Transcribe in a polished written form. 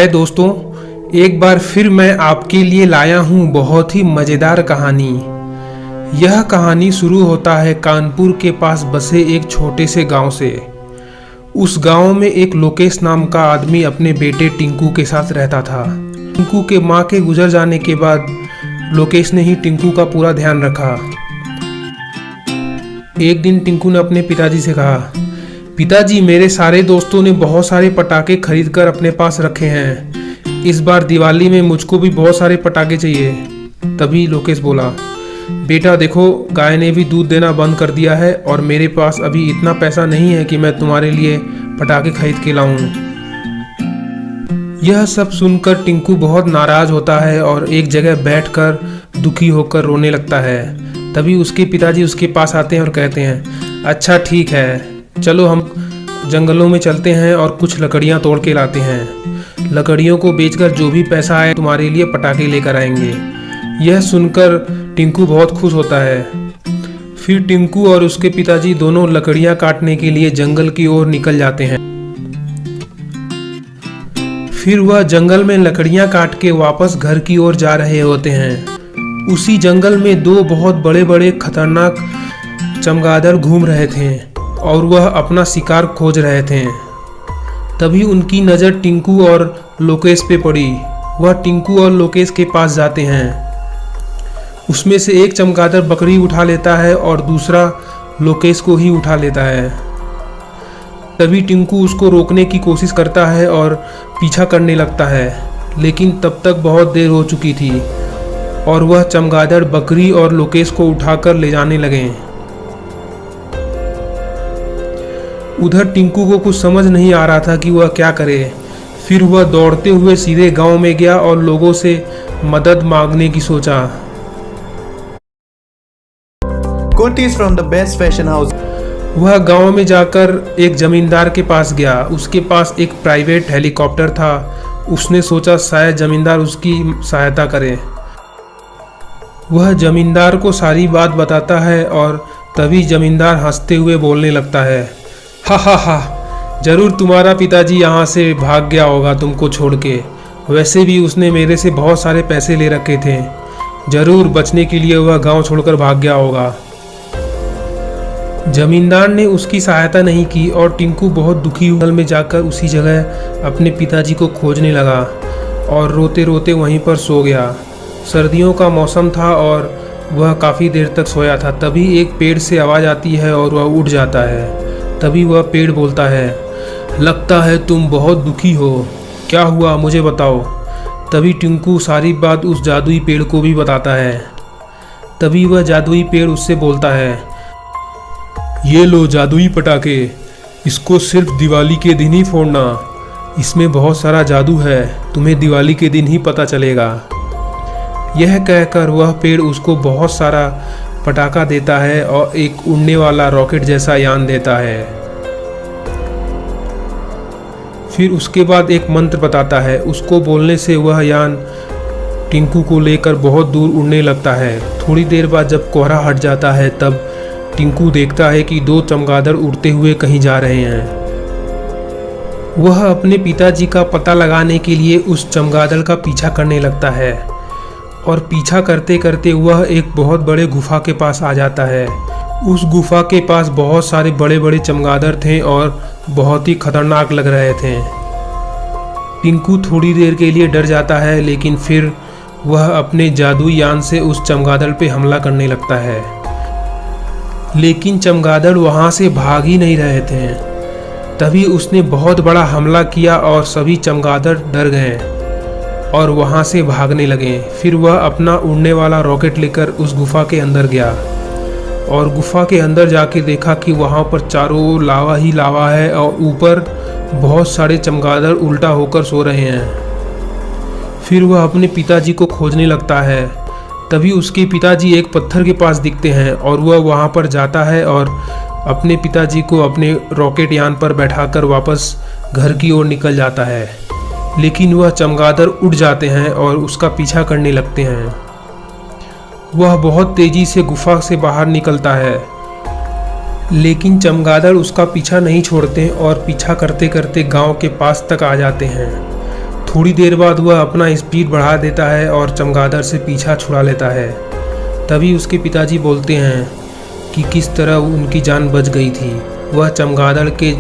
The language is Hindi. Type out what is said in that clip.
हाय दोस्तों, एक बार फिर मैं आपके लिए लाया हूँ बहुत ही मज़ेदार कहानी। यह कहानी शुरू होता है कानपुर के पास बसे एक छोटे से गांव से। उस गांव में एक लोकेश नाम का आदमी अपने बेटे टिंकू के साथ रहता था। टिंकू के माँ के गुजर जाने के बाद लोकेश ने ही टिंकू का पूरा ध्यान रखा। एक दिन टिंकू ने अपने पिताजी से कहा, पिताजी, मेरे सारे दोस्तों ने बहुत सारे पटाखे खरीद कर अपने पास रखे हैं। इस बार दिवाली में मुझको भी बहुत सारे पटाखे चाहिए। तभी लोकेश बोला, बेटा देखो, गाय ने भी दूध देना बंद कर दिया है और मेरे पास अभी इतना पैसा नहीं है कि मैं तुम्हारे लिए पटाखे खरीद के लाऊं। यह सब सुनकर टिंकू बहुत नाराज होता है और एक जगह बैठकर दुखी होकर रोने लगता है। तभी उसके पिताजी उसके पास आते हैं और कहते हैं, अच्छा ठीक है, चलो हम जंगलों में चलते हैं और कुछ लकड़ियाँ तोड़ के लाते हैं। लकड़ियों को बेचकर जो भी पैसा आए तुम्हारे लिए पटाखे लेकर आएंगे। यह सुनकर टिंकू बहुत खुश होता है। फिर टिंकू और उसके पिताजी दोनों लकड़ियाँ काटने के लिए जंगल की ओर निकल जाते हैं। फिर वह जंगल में लकड़ियाँ काट के वापस घर की ओर जा रहे होते हैं। उसी जंगल में दो बहुत बड़े बड़े खतरनाक चमगादड़ घूम रहे थे और वह अपना शिकार खोज रहे थे। तभी उनकी नज़र टिंकू और लोकेश पे पड़ी। वह टिंकू और लोकेश के पास जाते हैं। उसमें से एक चमगादड़ बकरी उठा लेता है और दूसरा लोकेश को ही उठा लेता है। तभी टिंकू उसको रोकने की कोशिश करता है और पीछा करने लगता है, लेकिन तब तक बहुत देर हो चुकी थी और वह चमगादड़ बकरी और लोकेश को उठाकर ले जाने लगे। उधर टिंकू को कुछ समझ नहीं आ रहा था कि वह क्या करे। फिर वह दौड़ते हुए सीधे गांव में गया और लोगों से मदद मांगने की सोचा। Kurtis from the best fashion house. वह गांव में जाकर एक जमींदार के पास गया। उसके पास एक प्राइवेट हेलीकॉप्टर था। उसने सोचा शायद जमींदार उसकी सहायता करे। वह जमींदार को सारी बात बताता है और तभी जमींदार हंसते हुए बोलने लगता है, हा हा हा, जरूर तुम्हारा पिताजी यहाँ से भाग गया होगा तुमको छोड़ के। वैसे भी उसने मेरे से बहुत सारे पैसे ले रखे थे। जरूर बचने के लिए वह गांव छोड़कर भाग गया होगा। जमींदार ने उसकी सहायता नहीं की और टिंकू बहुत दुखी जंगल में जाकर उसी जगह अपने पिताजी को खोजने लगा और रोते रोते वहीं पर सो गया। सर्दियों का मौसम था और वह काफ़ी देर तक सोया था। तभी एक पेड़ से आवाज़ आती है और वह उठ जाता है। तभी वह पेड़ बोलता है, लगता है तुम बहुत दुखी हो, क्या हुआ मुझे बताओ। तभी टिंकू सारी बात उस जादुई पेड़ को भी बताता है। तभी वह जादुई पेड़ उससे बोलता है, ये लो जादुई पटाखे, इसको सिर्फ दिवाली के दिन ही फोड़ना। इसमें बहुत सारा जादू है, तुम्हें दिवाली के दिन ही पता चलेगा। यह कहकर वह पेड़ उसको बहुत सारा पटाखा देता है और एक उड़ने वाला रॉकेट जैसा यान देता है। फिर उसके बाद एक मंत्र बताता है। उसको बोलने से वह यान टिंकू को लेकर बहुत दूर उड़ने लगता है। थोड़ी देर बाद जब कोहरा हट जाता है तब टिंकू देखता है कि दो चमगादड़ उड़ते हुए कहीं जा रहे हैं। वह अपने पिताजी का पता लगाने के लिए उस चमगादड़ का पीछा करने लगता है और पीछा करते करते वह एक बहुत बड़े गुफा के पास आ जाता है। उस गुफा के पास बहुत सारे बड़े बड़े चमगादड़ थे और बहुत ही खतरनाक लग रहे थे। टिंकू थोड़ी देर के लिए डर जाता है, लेकिन फिर वह अपने जादुई यान से उस चमगादड़ पे हमला करने लगता है। लेकिन चमगादड़ वहाँ से भाग ही नहीं रहे थे। तभी उसने बहुत बड़ा हमला किया और सभी चमगादड़ डर गए और वहाँ से भागने लगे। फिर वह अपना उड़ने वाला रॉकेट लेकर उस गुफा के अंदर गया और गुफा के अंदर जाके देखा कि वहाँ पर चारों ओर लावा ही लावा है और ऊपर बहुत सारे चमगादड़ उल्टा होकर सो रहे हैं। फिर वह अपने पिताजी को खोजने लगता है। तभी उसके पिताजी एक पत्थर के पास दिखते हैं और वह वहाँ पर जाता है और अपने पिताजी को अपने रॉकेट यान पर बैठाकर वापस घर की ओर निकल जाता है। लेकिन वह चमगादड़ उड़ जाते हैं और उसका पीछा करने लगते हैं। वह बहुत तेजी से गुफा से बाहर निकलता है, लेकिन चमगादड़ उसका पीछा नहीं छोड़ते और पीछा करते करते गांव के पास तक आ जाते हैं। थोड़ी देर बाद वह अपना स्पीड बढ़ा देता है और चमगादड़ से पीछा छुड़ा लेता है। तभी उसके पिताजी बोलते हैं कि किस तरह उनकी जान बच गई थी। वह चमगादड़ के